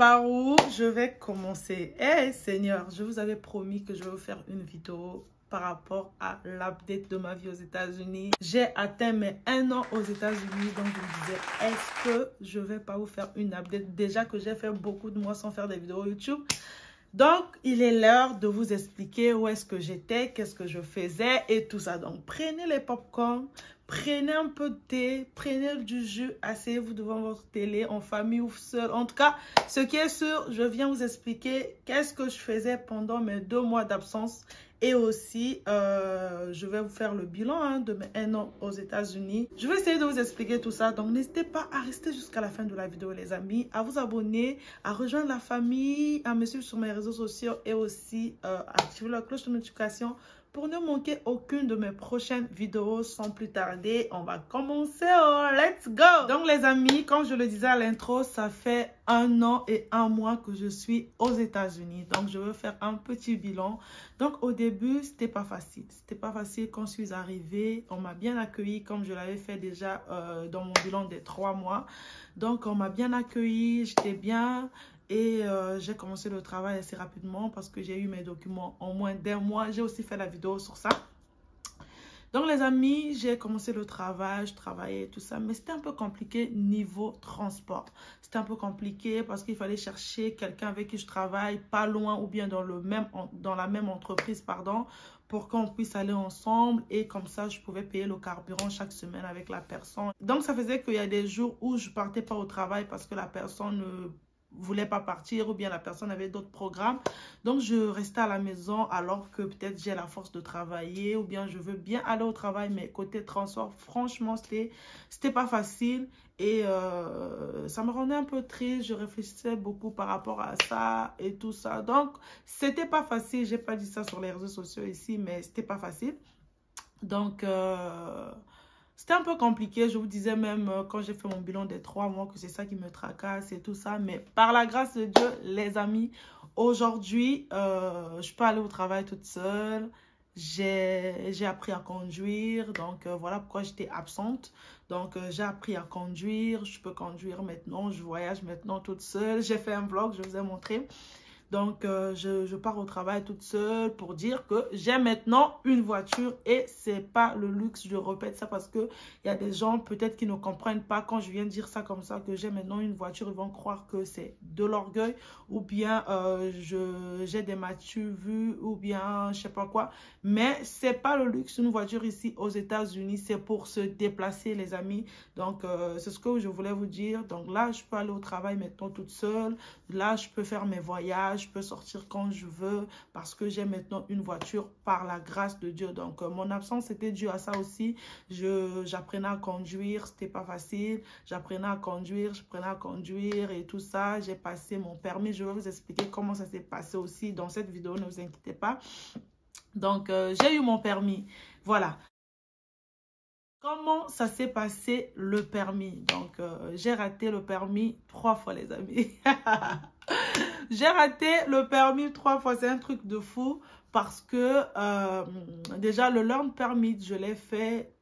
Par où je vais commencer? Eh Seigneur, je vous avais promis que je vais vous faire une vidéo par rapport à l'update de ma vie aux États-Unis. J'ai atteint mes 1 an aux États-Unis, donc je me disais, est-ce que je vais pas vous faire une update? Déjà que j'ai fait beaucoup de mois sans faire des vidéos YouTube. Donc, il est l'heure de vous expliquer où est-ce que j'étais, qu'est-ce que je faisais et tout ça. Donc, prenez les popcorn, prenez un peu de thé, prenez du jus, asseyez-vous devant votre télé, en famille ou seul. En tout cas, ce qui est sûr, je viens vous expliquer qu'est-ce que je faisais pendant mes 2 mois d'absence. Et aussi, je vais vous faire le bilan de mes 1 an aux États-Unis. Je vais essayer de vous expliquer tout ça. Donc, n'hésitez pas à rester jusqu'à la fin de la vidéo, les amis. À vous abonner, à rejoindre la famille, à me suivre sur mes réseaux sociaux et aussi à activer la cloche de notification pour ne manquer aucune de mes prochaines vidéos. Sans plus tarder, on va commencer. Oh, let's go! Donc, les amis, comme je le disais à l'intro, ça fait 1 an et 1 mois que je suis aux États-Unis. Donc, je veux faire un petit bilan. Donc, au début, c'était pas facile. C'était pas facile quand je suis arrivée. On m'a bien accueilli comme je l'avais fait déjà dans mon bilan des 3 mois. Donc, on m'a bien accueilli. J'étais bien. Et j'ai commencé le travail assez rapidement parce que j'ai eu mes documents en moins d'1 mois. J'ai aussi fait la vidéo sur ça. Donc les amis, j'ai commencé le travail, je travaillais tout ça. Mais c'était un peu compliqué niveau transport. C'était un peu compliqué parce qu'il fallait chercher quelqu'un avec qui je travaille pas loin ou bien dans la même entreprise, pardon, pour qu'on puisse aller ensemble. Et comme ça, je pouvais payer le carburant chaque semaine avec la personne. Donc ça faisait qu'il y a des jours où je partais pas au travail parce que la personne ne voulait pas partir ou bien la personne avait d'autres programmes. Donc, je restais à la maison alors que peut-être j'ai la force de travailler ou bien je veux bien aller au travail. Mais côté transport, franchement, c'était pas facile et ça me rendait un peu triste. Je réfléchissais beaucoup par rapport à ça et tout ça. Donc, c'était pas facile. J'ai pas dit ça sur les réseaux sociaux ici, mais c'était pas facile. Donc, c'était un peu compliqué. Je vous disais même quand j'ai fait mon bilan des 3 mois que c'est ça qui me tracasse et tout ça. Mais par la grâce de Dieu, les amis, aujourd'hui, je peux aller au travail toute seule. J'ai appris à conduire. Donc, voilà pourquoi j'étais absente. Donc, j'ai appris à conduire. Je peux conduire maintenant. Je voyage maintenant toute seule. J'ai fait un vlog, je vous ai montré. Donc, je pars au travail toute seule pour dire que j'ai maintenant une voiture et c'est pas le luxe. Je répète ça parce que il y a des gens peut-être qui ne comprennent pas quand je viens de dire ça comme ça, que j'ai maintenant une voiture. Ils vont croire que c'est de l'orgueil ou bien j'ai des m'as-tu vu ou bien je sais pas quoi. Mais c'est pas le luxe. Une voiture ici aux États-Unis, c'est pour se déplacer, les amis. Donc, c'est ce que je voulais vous dire. Donc là, je peux aller au travail maintenant toute seule. Là, je peux faire mes voyages. Je peux sortir quand je veux parce que j'ai maintenant une voiture par la grâce de Dieu. Donc, mon absence était due à ça aussi. J'apprenais à conduire, c'était pas facile. J'apprenais à conduire et tout ça. J'ai passé mon permis. Je vais vous expliquer comment ça s'est passé aussi dans cette vidéo, ne vous inquiétez pas. Donc, j'ai eu mon permis. Voilà. Comment ça s'est passé le permis? Donc, j'ai raté le permis 3 fois, les amis. J'ai raté le permis 3 fois. C'est un truc de fou parce que déjà, le learn permit, je l'ai fait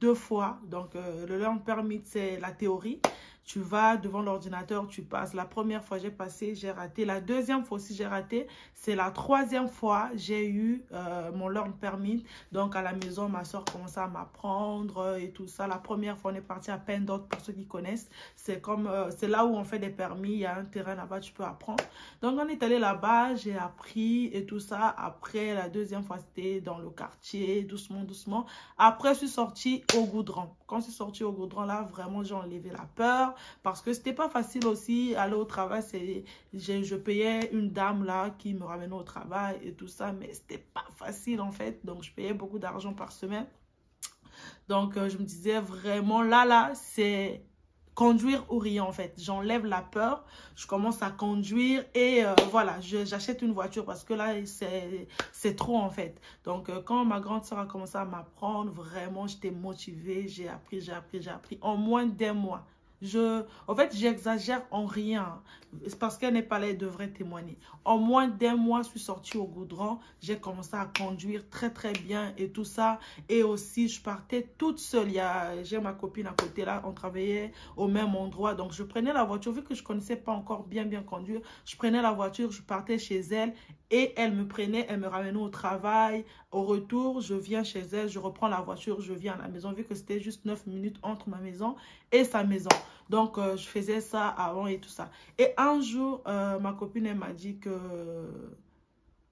2 fois. Donc, le learn permit, c'est la théorie. Tu vas devant l'ordinateur, tu passes. La première fois, j'ai passé, j'ai raté. La deuxième fois aussi, j'ai raté. C'est la 3e fois, j'ai eu mon learn permit. Donc, à la maison, ma soeur commençait à m'apprendre et tout ça. La première fois, on est parti à Pendot, pour ceux qui connaissent. C'est comme, c'est là où on fait des permis. Il y a un terrain là-bas, tu peux apprendre. Donc, on est allé là-bas, j'ai appris et tout ça. Après, la 2e fois, c'était dans le quartier, doucement, doucement. Après, je suis sortie au goudron. Quand je suis sortie au goudron, là, vraiment, j'ai enlevé la peur. Parce que c'était pas facile aussi aller au travail. Je payais une dame là qui me ramenait au travail et tout ça, mais c'était pas facile en fait. Donc je payais beaucoup d'argent par semaine. Donc je me disais vraiment là c'est conduire ou rien en fait. J'enlève la peur, je commence à conduire et voilà, j'achète une voiture parce que là c'est trop en fait. Donc quand ma grande soeur a commencé à m'apprendre, vraiment j'étais motivée, j'ai appris en moins d'1 mois. En fait, j'exagère en rien. Parce qu'elle n'est pas là, elle devrait témoigner. En moins d'un mois, je suis sortie au goudron. J'ai commencé à conduire très, très bien et tout ça. Et aussi, je partais toute seule. J'ai ma copine à côté là. On travaillait au même endroit. Donc, je prenais la voiture. Vu que je ne connaissais pas encore bien conduire, je prenais la voiture, je partais chez elle. Et elle me prenait, elle me ramenait au travail. Au retour, je viens chez elle, je reprends la voiture, je viens à la maison. Vu que c'était juste 9 minutes entre ma maison et sa maison. Donc, je faisais ça avant et tout ça. Et un jour, ma copine, elle m'a dit que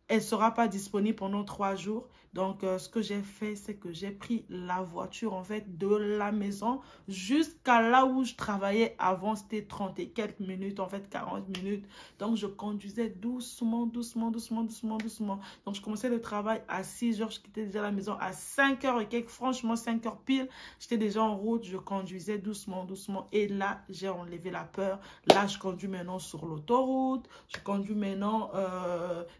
elle ne sera pas disponible pendant 3 jours. Donc, ce que j'ai fait, c'est que j'ai pris la voiture, en fait, de la maison jusqu'à là où je travaillais avant. C'était 30 et quelques minutes, en fait, 40 minutes. Donc, je conduisais doucement. Donc, je commençais le travail à 6 heures. Je quittais déjà la maison à 5 heures et quelques. Franchement, 5 heures pile. J'étais déjà en route. Je conduisais doucement. Et là, j'ai enlevé la peur. Là, je conduis maintenant sur l'autoroute. Je conduis maintenant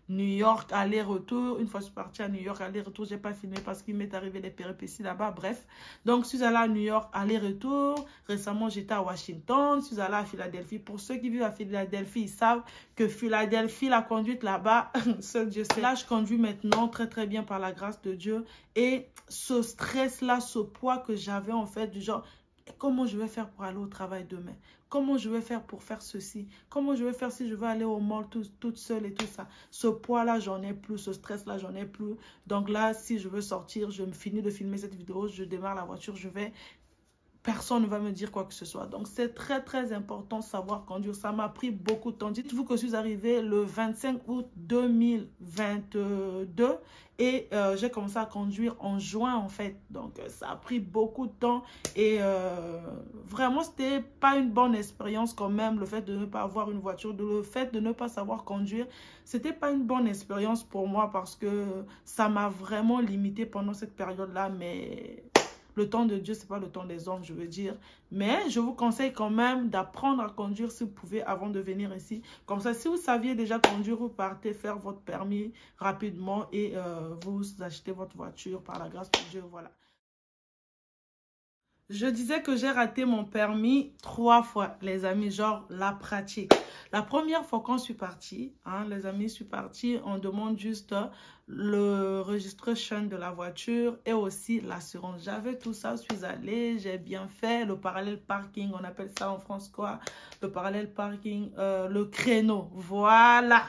New York, aller-retour. Une fois que je suis partie à New York, aller-retour, j'ai pas filmé parce qu'il m'est arrivé des péripéties là-bas. Bref, donc je suis allée à New York, aller-retour. Récemment, j'étais à Washington. Je suis allée à Philadelphie. Pour ceux qui vivent à Philadelphie, ils savent que Philadelphie, la conduite là-bas, seul Dieu sait. Là, je conduis maintenant très très bien par la grâce de Dieu. Et ce stress-là, ce poids que j'avais en fait, du genre, comment je vais faire pour aller au travail demain? Comment je vais faire pour faire ceci? Comment je vais faire si je veux aller au mall toute seule et tout ça? Ce poids-là, j'en ai plus. Ce stress-là, j'en ai plus. Donc là, si je veux sortir, je me finis de filmer cette vidéo, je démarre la voiture, je vais... Personne ne va me dire quoi que ce soit. Donc, c'est très, très important de savoir conduire. Ça m'a pris beaucoup de temps. Dites-vous que je suis arrivée le 25 août 2022 et j'ai commencé à conduire en juin, en fait. Donc, ça a pris beaucoup de temps et vraiment, c'était pas une bonne expérience quand même, le fait de ne pas avoir une voiture, le fait de ne pas savoir conduire. C'était pas une bonne expérience pour moi parce que ça m'a vraiment limité pendant cette période-là, mais... Le temps de Dieu, ce n'est pas le temps des hommes, je veux dire. Mais je vous conseille quand même d'apprendre à conduire si vous pouvez avant de venir ici. Comme ça, si vous saviez déjà conduire, vous partez faire votre permis rapidement et vous achetez votre voiture par la grâce de Dieu. Voilà. Je disais que j'ai raté mon permis 3 fois, les amis, genre la pratique. La première fois quand je suis partie, les amis, je suis partie, on demande juste le registration de la voiture et aussi l'assurance. J'avais tout ça, je suis allée, j'ai bien fait. Le parallèle parking, on appelle ça en France quoi? Le parallèle parking, le créneau, voilà.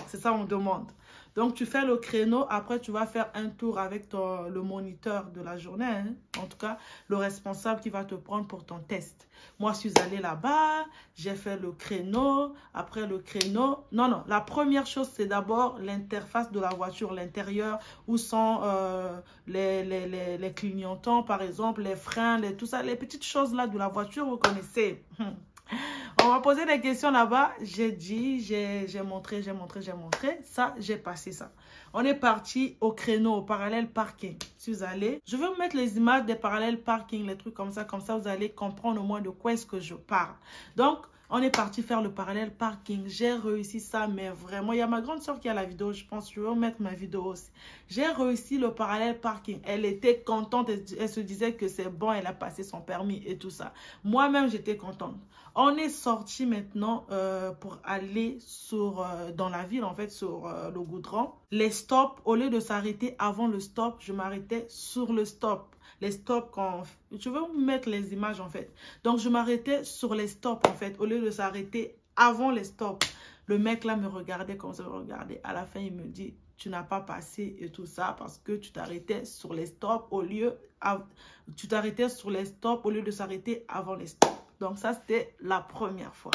C'est ça on demande. Donc, tu fais le créneau. Après, tu vas faire un tour avec le moniteur de la journée. En tout cas, le responsable qui va te prendre pour ton test. Moi, je suis allée là-bas. J'ai fait le créneau. Après le créneau... Non. La première chose, c'est d'abord l'interface de la voiture, l'intérieur, où sont les clignotants, par exemple, les freins, tout ça. Les petites choses là de la voiture, vous connaissez. On m'a posé des questions là-bas. J'ai dit, j'ai montré. Ça, j'ai passé ça. On est parti au créneau, au parallèle parking. Si vous allez, je vais vous mettre les images des parallèles parking, les trucs comme ça. Comme ça, vous allez comprendre au moins de quoi est-ce que je parle. Donc, on est parti faire le parallèle parking. J'ai réussi ça, mais vraiment, il y a ma grande soeur qui a la vidéo, je pense. Je vais vous mettre ma vidéo aussi. J'ai réussi le parallèle parking. Elle était contente. Elle se disait que c'est bon, elle a passé son permis et tout ça. Moi-même, j'étais contente. On est sorti maintenant pour aller dans la ville, en fait, sur le goudron. Les stops, au lieu de s'arrêter avant le stop, je m'arrêtais sur le stop. Les stops, je vais vous mettre les images, en fait. Donc, je m'arrêtais sur les stops, en fait, au lieu de s'arrêter avant les stops. Le mec, là, me regardait comme ça, me regardait. À la fin, il me dit, tu n'as pas passé et tout ça parce que tu t'arrêtais sur les stops au lieu de s'arrêter avant les stops. Donc, ça, c'était la première fois.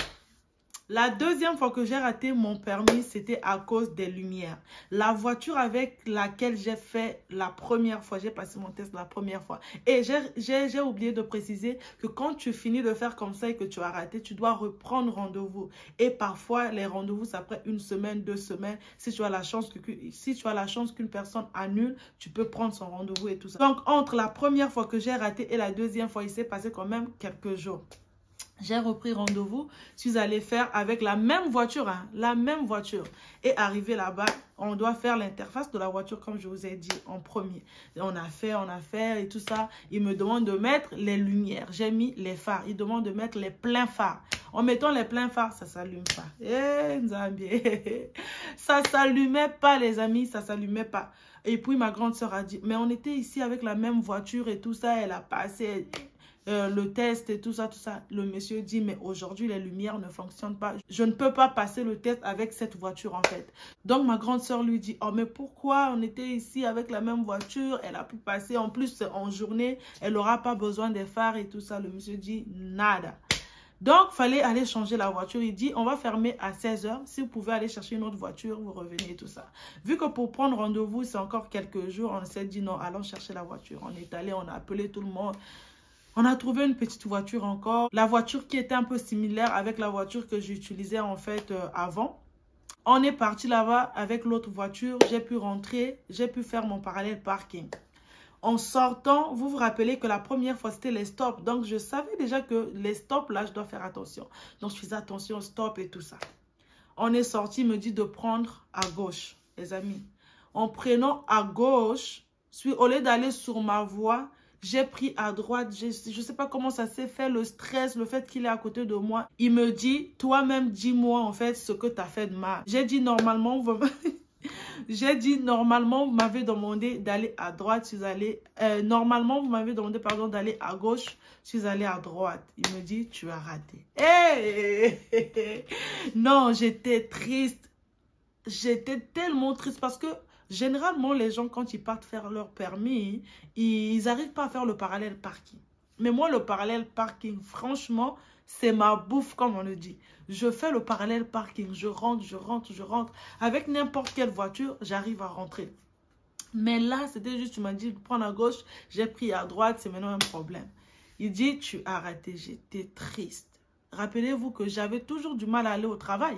La deuxième fois que j'ai raté mon permis, c'était à cause des lumières. La voiture avec laquelle j'ai fait la première fois, j'ai passé mon test la première fois. Et j'ai oublié de préciser que quand tu finis de faire comme ça et que tu as raté, tu dois reprendre rendez-vous. Et parfois, les rendez-vous, ça prend 1 semaine, 2 semaines. Si tu as la chance qu'une personne annule, tu peux prendre son rendez-vous et tout ça. Donc, entre la première fois que j'ai raté et la deuxième fois, il s'est passé quand même quelques jours. J'ai repris rendez-vous, je suis allée faire avec la même voiture, hein, la même voiture. Et arrivé là-bas, on doit faire l'interface de la voiture comme je vous ai dit en premier. On a fait et tout ça. Il me demande de mettre les lumières. J'ai mis les phares. Il demande de mettre les pleins phares. En mettant les pleins phares, ça ne s'allume pas. Eh, Nzambi. Ça ne s'allumait pas, les amis, ça ne s'allumait pas. Et puis ma grande soeur a dit, mais on était ici avec la même voiture et tout ça, elle a passé... le test et tout ça. Le monsieur dit, mais aujourd'hui, les lumières ne fonctionnent pas. Je ne peux pas passer le test avec cette voiture, en fait. Donc, ma grande soeur lui dit, oh, mais pourquoi on était ici avec la même voiture? Elle a pu passer, en plus, en journée, elle n'aura pas besoin des phares et tout ça. Le monsieur dit, nada. Donc, il fallait aller changer la voiture. Il dit, on va fermer à 16 h. Si vous pouvez aller chercher une autre voiture, vous revenez et tout ça. Vu que pour prendre rendez-vous, c'est encore quelques jours, on s'est dit, non, allons chercher la voiture. On est allé, on a appelé tout le monde. On a trouvé une petite voiture encore. La voiture qui était un peu similaire avec la voiture que j'utilisais en fait avant. On est parti là-bas avec l'autre voiture. J'ai pu rentrer, j'ai pu faire mon parallèle parking. En sortant, vous vous rappelez que la première fois, c'était les stops. Donc, je savais déjà que les stops, là, je dois faire attention. Donc, je faisais attention aux stops et tout ça. On est sorti, il me dit de prendre à gauche, les amis. En prenant à gauche, au lieu d'aller sur ma voie, j'ai pris à droite, je ne sais pas comment ça s'est fait, le stress, le fait qu'il est à côté de moi. Il me dit, toi-même, dis-moi en fait ce que tu as fait de mal. J'ai dit, normalement, vous m'avez demandé d'aller à droite, je suis allée... normalement, vous m'avez demandé, pardon, d'aller à gauche, je suis allée à droite. Il me dit, tu as raté. Hey! Non, j'étais triste. J'étais tellement triste parce que généralement, les gens, quand ils partent faire leur permis, ils n'arrivent pas à faire le parallèle parking. Mais moi, le parallèle parking, franchement, c'est ma bouffe, comme on le dit. Je fais le parallèle parking. Je rentre. Avec n'importe quelle voiture, j'arrive à rentrer. Mais là, c'était juste, tu m'as dit de prendre à gauche, j'ai pris à droite, c'est maintenant un problème. Il dit, tu as raté. J'étais triste. Rappelez-vous que j'avais toujours du mal à aller au travail.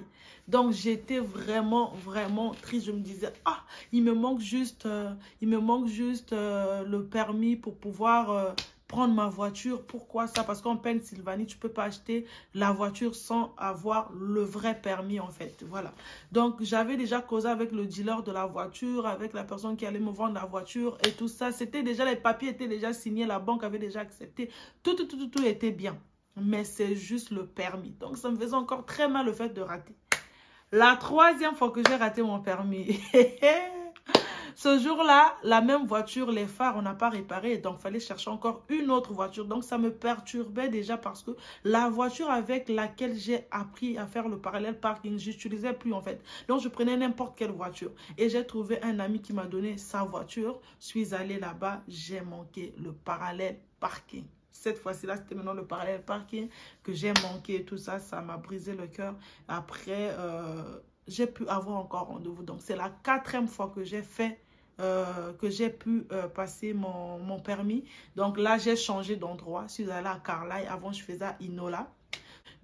Donc, j'étais vraiment, vraiment triste. Je me disais, ah, il me manque juste le permis pour pouvoir prendre ma voiture. Pourquoi ça? Parce qu'en Pennsylvanie, tu ne peux pas acheter la voiture sans avoir le vrai permis, en fait. Voilà. Donc, j'avais déjà causé avec le dealer de la voiture, avec la personne qui allait me vendre la voiture et tout ça. C'était déjà, les papiers étaient déjà signés, la banque avait déjà accepté. Tout était bien. Mais c'est juste le permis. Donc, ça me faisait encore très mal le fait de rater. La troisième fois que j'ai raté mon permis. Ce jour-là, la même voiture, les phares, on n'a pas réparé. Donc, il fallait chercher encore une autre voiture. Donc, ça me perturbait déjà parce que la voiture avec laquelle j'ai appris à faire le parallèle parking, je n'utilisais plus en fait. Donc, je prenais n'importe quelle voiture. Et j'ai trouvé un ami qui m'a donné sa voiture. Je suis allée là-bas, j'ai manqué le parallèle parking. Cette fois-ci, là, c'était maintenant le parallèle parking que j'ai manqué et tout ça. Ça m'a brisé le cœur. Après, j'ai pu avoir encore rendez-vous. Donc, c'est la 4e fois que j'ai fait, que j'ai pu passer mon permis. Donc, là, j'ai changé d'endroit. Je suis allée à Carlisle. Avant, je faisais à Inola.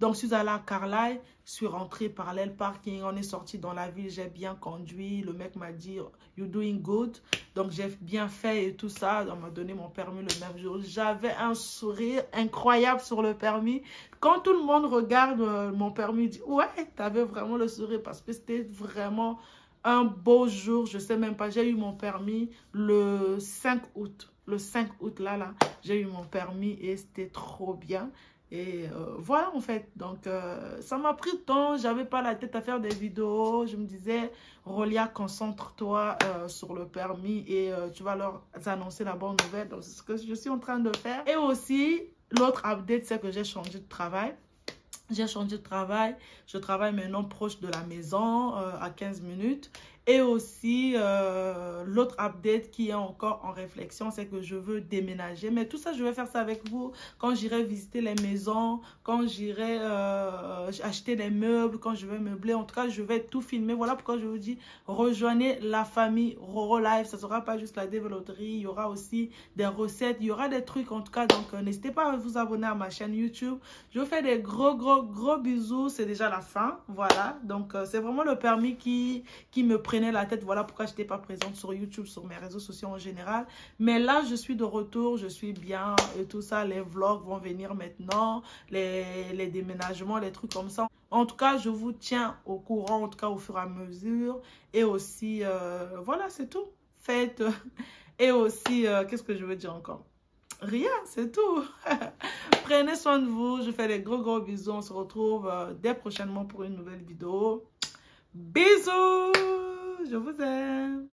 Donc, je suis allée à Carlisle, je suis rentrée parallèle parking, on est sorti dans la ville, j'ai bien conduit. Le mec m'a dit, you're doing good. Donc, j'ai bien fait et tout ça. On m'a donné mon permis le même jour. J'avais un sourire incroyable sur le permis. Quand tout le monde regarde mon permis, il dit, ouais, tu avais vraiment le sourire parce que c'était vraiment un beau jour. Je ne sais même pas, j'ai eu mon permis le 5 août. Le 5 août, là, j'ai eu mon permis et c'était trop bien. Et voilà en fait, donc ça m'a pris du temps, j'avais pas la tête à faire des vidéos. Je me disais, Rolia, concentre-toi sur le permis et tu vas leur annoncer la bonne nouvelle. Donc c'est ce que je suis en train de faire. Et aussi, l'autre update, c'est que j'ai changé de travail. J'ai changé de travail, je travaille maintenant proche de la maison, à 15 minutes. Et aussi, l'autre update qui est encore en réflexion, c'est que je veux déménager. Mais tout ça, je vais faire ça avec vous quand j'irai visiter les maisons, quand j'irai acheter des meubles, quand je vais meubler. En tout cas, je vais tout filmer. Voilà pourquoi je vous dis, rejoignez la famille Roro Life. Ça ne sera pas juste la développerie, il y aura aussi des recettes, il y aura des trucs en tout cas. Donc, n'hésitez pas à vous abonner à ma chaîne YouTube. Je vous fais des gros bisous. C'est déjà la fin. Voilà. Donc, c'est vraiment le permis qui me prenais la tête. Voilà pourquoi je n'étais pas présente sur YouTube, sur mes réseaux sociaux en général. Mais là, je suis de retour, je suis bien et tout ça. Les vlogs vont venir maintenant, les déménagements, les trucs comme ça. En tout cas, je vous tiens au courant, en tout cas au fur et à mesure. Et aussi, voilà, c'est tout. Faites. Et aussi, qu'est-ce que je veux dire encore? Rien, c'est tout. Prenez soin de vous. Je fais des gros bisous. On se retrouve dès prochainement pour une nouvelle vidéo. Bisous. Je vous aime.